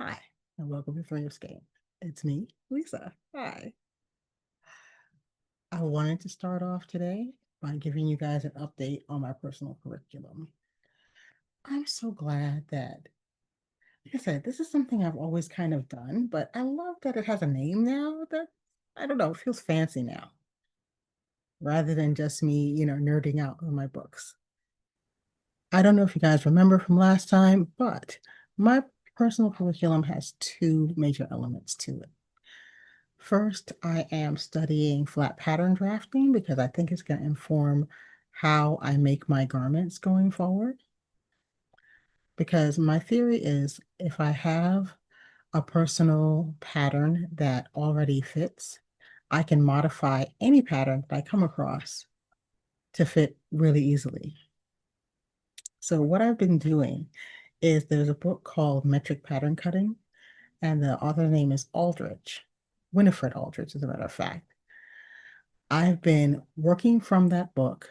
Hi, and welcome to Three of Skeins. It's me, Lisa. Hi. I wanted to start off today by giving you guys an update on my personal curriculum. I'm so glad that, like I said, this is something I've always kind of done, but I love that it has a name now that, I don't know, it feels fancy now, rather than just me, nerding out on my books. I don't know if you guys remember from last time, but my personal curriculum has two major elements to it. First, I am studying flat pattern drafting because I think it's going to inform how I make my garments going forward. Because my theory is if I have a personal pattern that already fits, I can modify any pattern that I come across to fit really easily. So what I've been doing is there's a book called Metric Pattern Cutting, and the author name is Aldrich, Winifred Aldrich, as a matter of fact. I've been working from that book,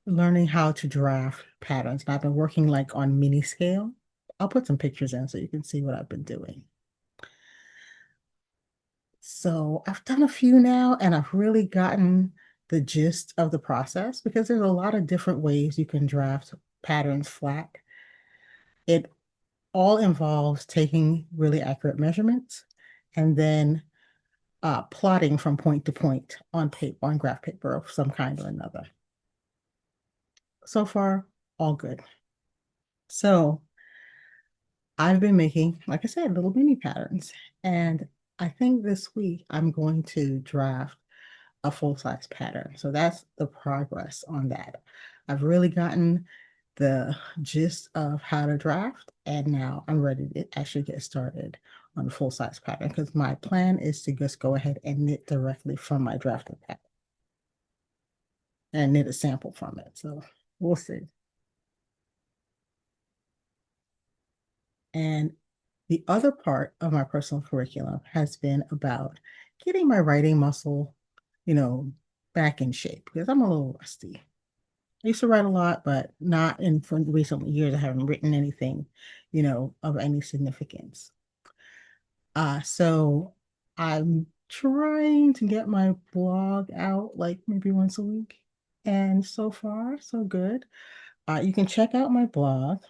learning how to draft patterns. And I've been working like on mini scale. I'll put some pictures in so you can see what I've been doing. So I've done a few now, and I've really gotten the gist of the process because there's a lot of different ways you can draft patterns flat. It all involves taking really accurate measurements and then plotting from point to point on paper, on graph paper of some kind or another. So far, all good. So I've been making, like I said, little mini patterns. And I think this week I'm going to draft a full-size pattern. So that's the progress on that. I've really gotten the gist of how to draft, and now I'm ready to actually get started on the full-size pattern because my plan is to just go ahead and knit directly from my drafted pattern and knit a sample from it. So we'll see. And the other part of my personal curriculum has been about getting my writing muscle, you know, back in shape because I'm a little rusty. I used to write a lot, but not in for recent years. I haven't written anything, of any significance. So I'm trying to get my blog out like maybe once a week. And so far, so good. You can check out my blog.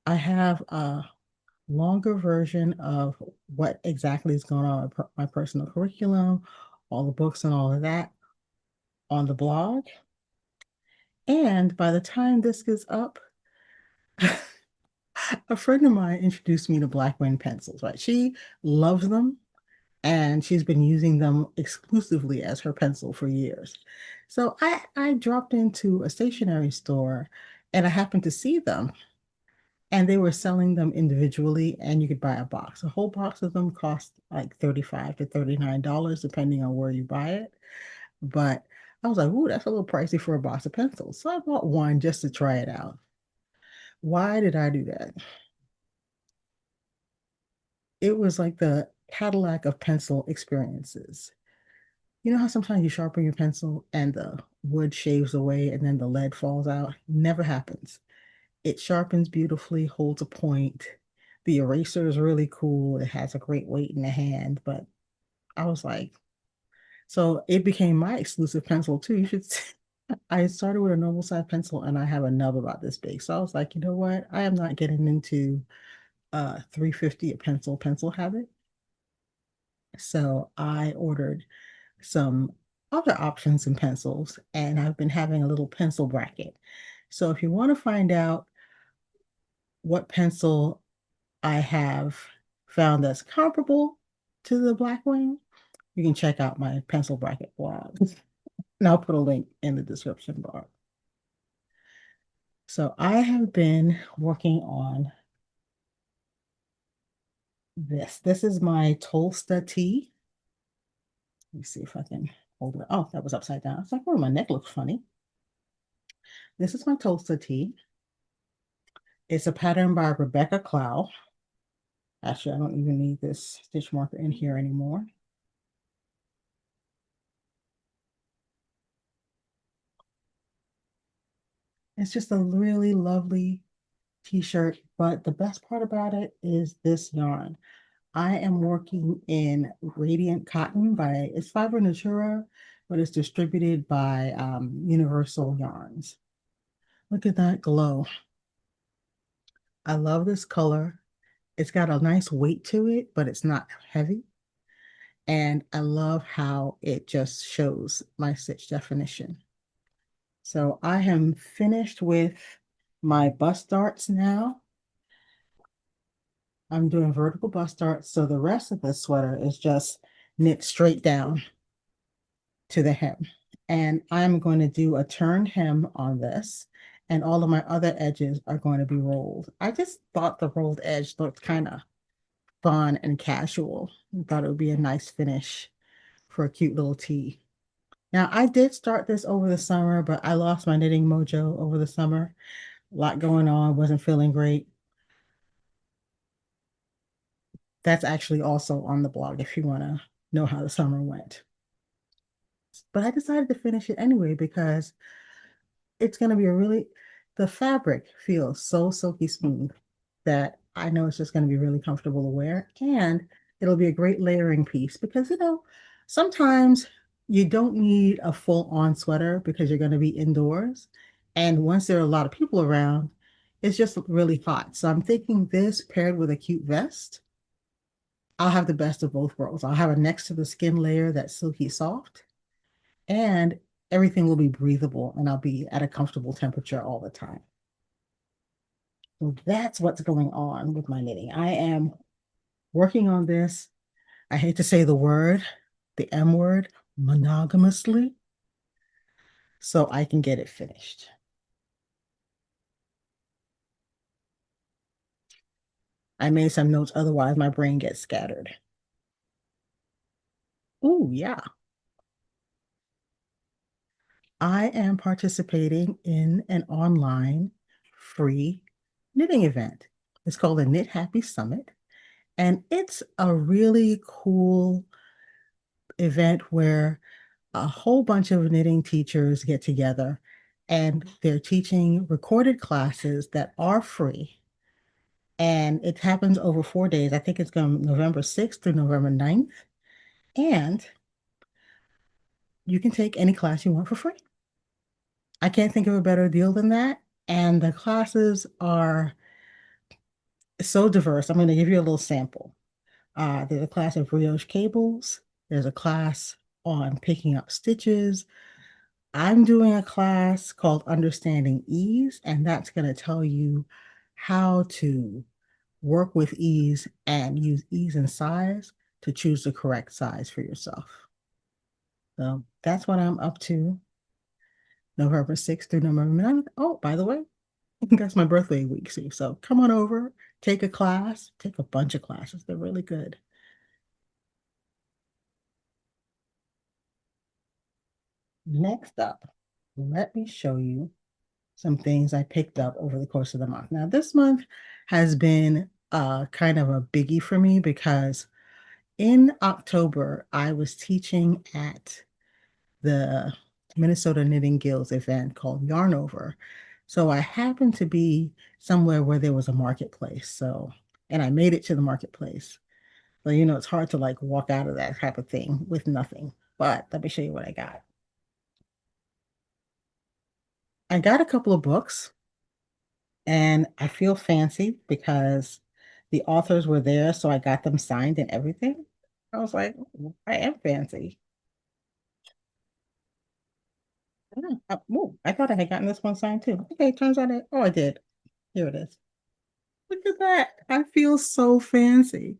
I have a longer version of what exactly is going on with my personal curriculum, all the books and all of that on the blog. And by the time this is up, a friend of mine introduced me to Blackwing pencils, right? She loves them and she's been using them exclusively as her pencil for years. So I dropped into a stationery store and I happened to see them and they were selling them individually and you could buy a box. A whole box of them cost like $35 to $39 depending on where you buy it. But I was like, ooh, that's a little pricey for a box of pencils. So I bought one just to try it out. Why did I do that? It was like the Cadillac of pencil experiences. You know how sometimes you sharpen your pencil and the wood shaves away and then the lead falls out? Never happens. It sharpens beautifully, holds a point. The eraser is really cool. It has a great weight in the hand. But I was like, so it became my exclusive pencil too. You should. I started with a normal size pencil and I have a nub about this big. So I was like, you know what? I am not getting into 350 a pencil habit. So I ordered some other options in pencils, and I've been having a little pencil bracket. So if you want to find out what pencil I have found that's comparable to the Blackwing, you can check out my pencil bracket blog. And I'll put a link in the description bar. So I have been working on this. This is my Tolsta Tee. Let me see if I can hold it. Oh, that was upside down. It's like, oh, my neck looks funny. This is my Tolsta Tee. It's a pattern by Rebecca Clow. Actually, I don't even need this stitch marker in here anymore. It's just a really lovely t-shirt, but the best part about it is this yarn. I am working in Radient cotton by, it's Fibra Natura, but it's distributed by Universal Yarns. Look at that glow. I love this color. It's got a nice weight to it, but it's not heavy. And I love how it just shows my stitch definition. So I am finished with my bust darts now. I'm doing vertical bust darts. So the rest of the sweater is just knit straight down to the hem. And I'm going to do a turned hem on this. And all of my other edges are going to be rolled. I just thought the rolled edge looked kind of fun and casual. I thought it would be a nice finish for a cute little tee. Now, I did start this over the summer, but I lost my knitting mojo over the summer. A lot going on, wasn't feeling great. That's actually also on the blog if you want to know how the summer went. But I decided to finish it anyway because it's going to be the fabric feels so silky smooth that I know it's just going to be really comfortable to wear. And it'll be a great layering piece because, sometimes you don't need a full on sweater because you're going to be indoors. And once there are a lot of people around, it's just really hot. So I'm thinking this paired with a cute vest, I'll have the best of both worlds. I'll have a next to the skin layer that's silky soft, and everything will be breathable and I'll be at a comfortable temperature all the time. So that's what's going on with my knitting. I am working on this. I hate to say the M word, monogamously, so I can get it finished. I made some notes, otherwise my brain gets scattered. Oh, yeah. I am participating in an online free knitting event. It's called the Knit Happy Summit, and it's a really cool event where a whole bunch of knitting teachers get together and they're teaching recorded classes that are free. And it happens over 4 days. I think it's going November 6th through November 9th. And you can take any class you want for free. I can't think of a better deal than that. And the classes are so diverse. I'm going to give you a little sample. There's a class of brioche cables. There's a class on picking up stitches. I'm doing a class called Understanding Ease, and that's going to tell you how to work with ease and use ease and size to choose the correct size for yourself. So that's what I'm up to November 6th through November 9th. Oh, by the way, that's my birthday week, see. So come on over, take a class, take a bunch of classes. They're really good. Next up, let me show you some things I picked up over the course of the month. Now, this month has been kind of a biggie for me because in October, I was teaching at the Minnesota Knitting Guild's event called Yarn Over. So I happened to be somewhere where there was a marketplace. And I made it to the marketplace. So, it's hard to like walk out of that type of thing with nothing. But let me show you what I got. I got a couple of books. And I feel fancy because the authors were there, so I got them signed and everything. I was like, I am fancy. I thought I had gotten this one signed too. Okay, turns out I did. Here it is. Look at that. I feel so fancy.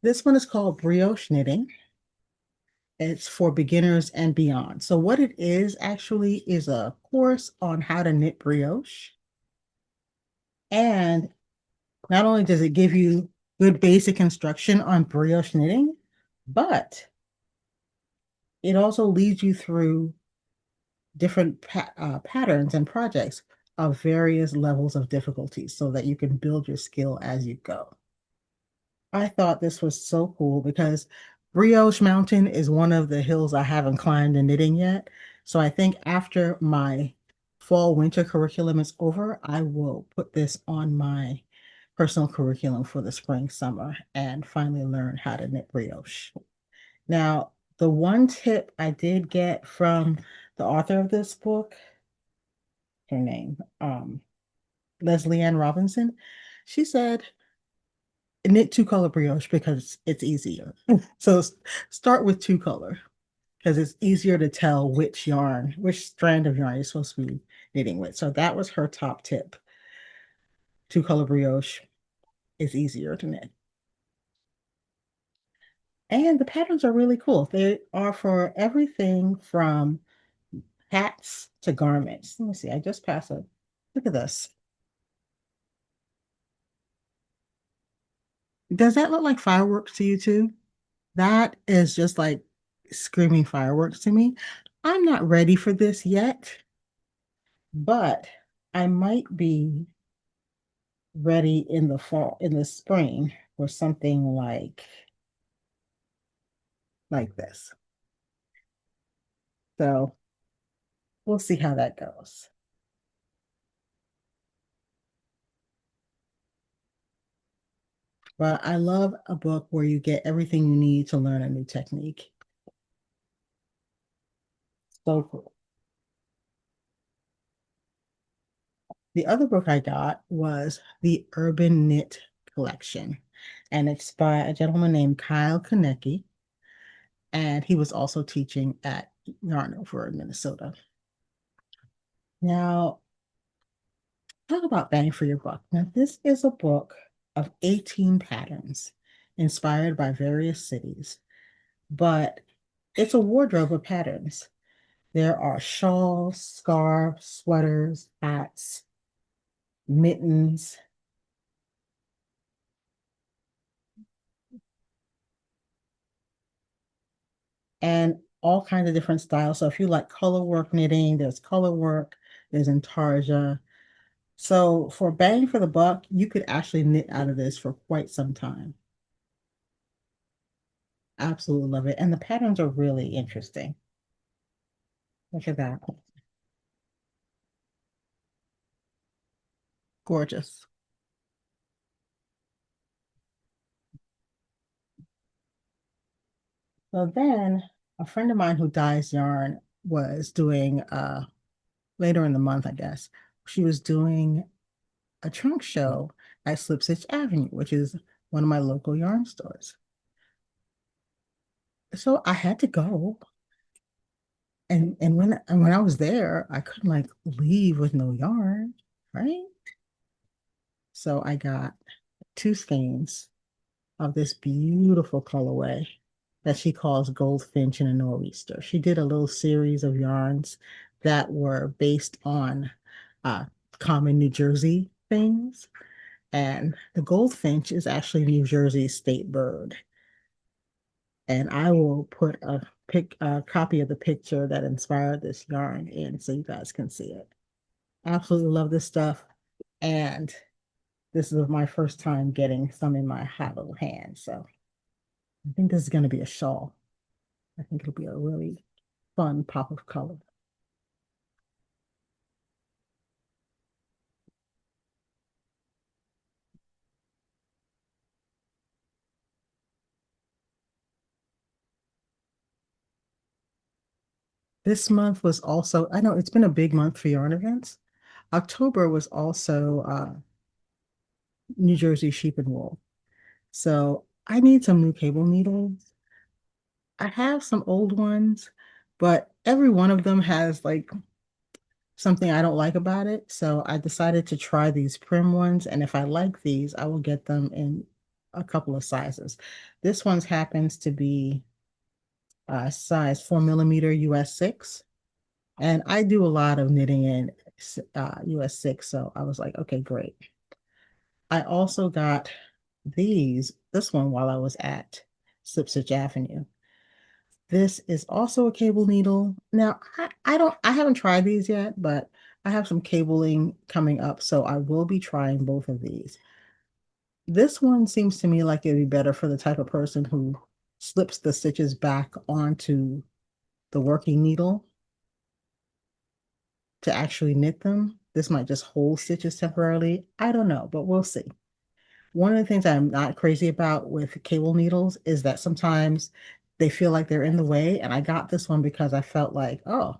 This one is called Brioche Knitting. It's for beginners and beyond. So what it is actually is a course on how to knit brioche. And not only does it give you good basic instruction on brioche knitting, but it also leads you through different patterns and projects of various levels of difficulty so that you can build your skill as you go. I thought this was so cool because Brioche Mountain is one of the hills I haven't climbed in knitting yet. So I think after my fall winter curriculum is over, I will put this on my personal curriculum for the spring summer and finally learn how to knit brioche. Now, the one tip I did get from the author of this book, her name, Lesley Ann Robinson, she said knit two color brioche because it's easier. So start with two color because it's easier to tell which yarn, which strand of yarn you're supposed to be knitting with. So that was her top tip. Two color brioche is easier to knit. And the patterns are really cool. They are for everything from hats to garments. Let me see. I just passed a look at this. Does that look like fireworks to you too? That is just like screaming fireworks to me. I'm not ready for this yet, but I might be ready in the fall, in the spring for something like this. So we'll see how that goes. But I love a book where you get everything you need to learn a new technique. So cool. The other book I got was the Urban Knit Collection, and it's by a gentleman named Kyle Kunnecke, and he was also teaching at Yarn over in Minnesota. Now, talk about bang for your buck. Now, this is a book of 18 patterns inspired by various cities, but it's a wardrobe of patterns. There are shawls, scarves, sweaters, hats, mittens, and all kinds of different styles. So if you like color work knitting, there's color work, there's intarsia. So for bang for the buck, you could actually knit out of this for quite some time. Absolutely love it. And the patterns are really interesting. Look at that. Gorgeous. So then a friend of mine who dyes yarn was doing later in the month, I guess, she was doing a trunk show at Slip Stitch Avenue, which is one of my local yarn stores. So I had to go. And when I was there, I couldn't like leave with no yarn, right? So I got two skeins of this beautiful colorway that she calls Goldfinch and a Nor'easter. She did a little series of yarns that were based on uh, common New Jersey things. And the goldfinch is actually New Jersey's state bird. And I will put a copy of the picture that inspired this yarn in so you guys can see it. Absolutely love this stuff. And this is my first time getting some in my hot little hand. So I think this is going to be a shawl. I think it'll be a really fun pop of color. This month was also, I know it's been a big month for yarn events. October was also New Jersey sheep and wool. So I need some new cable needles. I have some old ones, but every one of them has like something I don't like about it. So I decided to try these prim ones. And if I like these, I will get them in a couple of sizes. This one happens to be size 4 millimeter US 6. And I do a lot of knitting in US 6. So I was like, okay, great. I also got this one while I was at Slip Stitch Avenue. This is also a cable needle. Now, I haven't tried these yet, but I have some cabling coming up, so I will be trying both of these. This one seems to me like it'd be better for the type of person who slips the stitches back onto the working needle. to actually knit them. This might just hold stitches temporarily. I don't know, but we'll see. One of the things I'm not crazy about with cable needles is that sometimes they feel like they're in the way. And I got this one because I felt like, oh,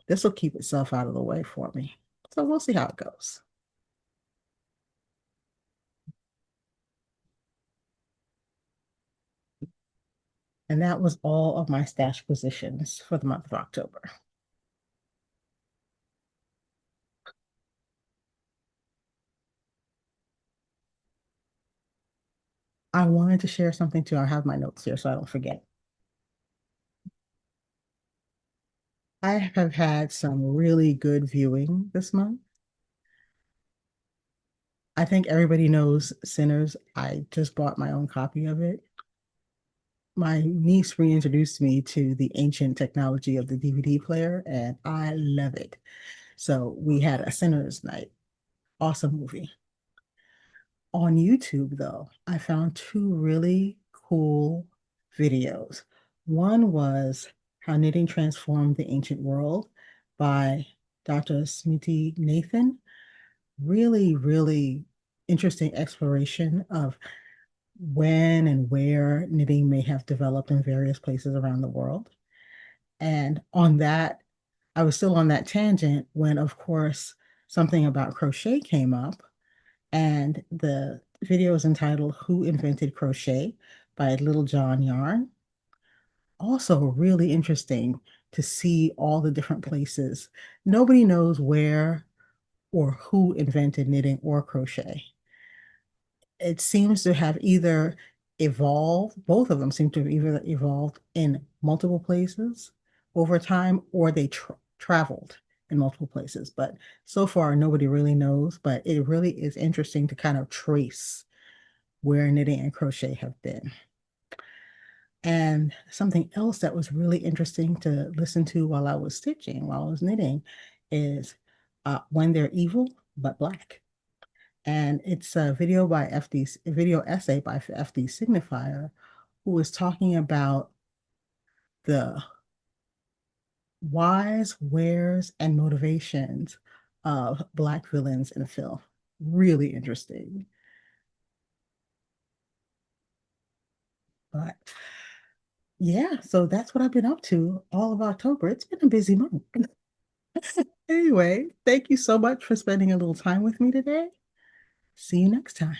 this will keep itself out of the way for me. So we'll see how it goes. And that was all of my Stashquisitions for the month of October. I wanted to share something too. I have my notes here so I don't forget. I have had some really good viewing this month. I think everybody knows Sinners. I just bought my own copy of it. My niece reintroduced me to the ancient technology of the DVD player, and I love it. So we had a Sinners night. Awesome movie. On YouTube, though, I found two really cool videos. One was How Knitting Transformed the Ancient World by Dr. Smiti Nathan. Really, really interesting exploration of when and where knitting may have developed in various places around the world. And on that, I was still on that tangent when, of course, something about crochet came up, and the video is entitled Who Invented Crochet by Littlejohn Yarn. Also, really interesting to see all the different places. Nobody knows where or who invented knitting or crochet. It seems to have either evolved, both of them seem to have either evolved in multiple places over time or they traveled in multiple places. But so far, nobody really knows. But it really is interesting to kind of trace where knitting and crochet have been. And something else that was really interesting to listen to while I was stitching, while I was knitting, is When They're Evil But Black. And it's a video by FD, a video essay by FD Signifier, who was talking about the whys, wheres, and motivations of Black villains in film. Really interesting. But yeah, so that's what I've been up to all of October. It's been a busy month. Anyway, thank you so much for spending a little time with me today. See you next time.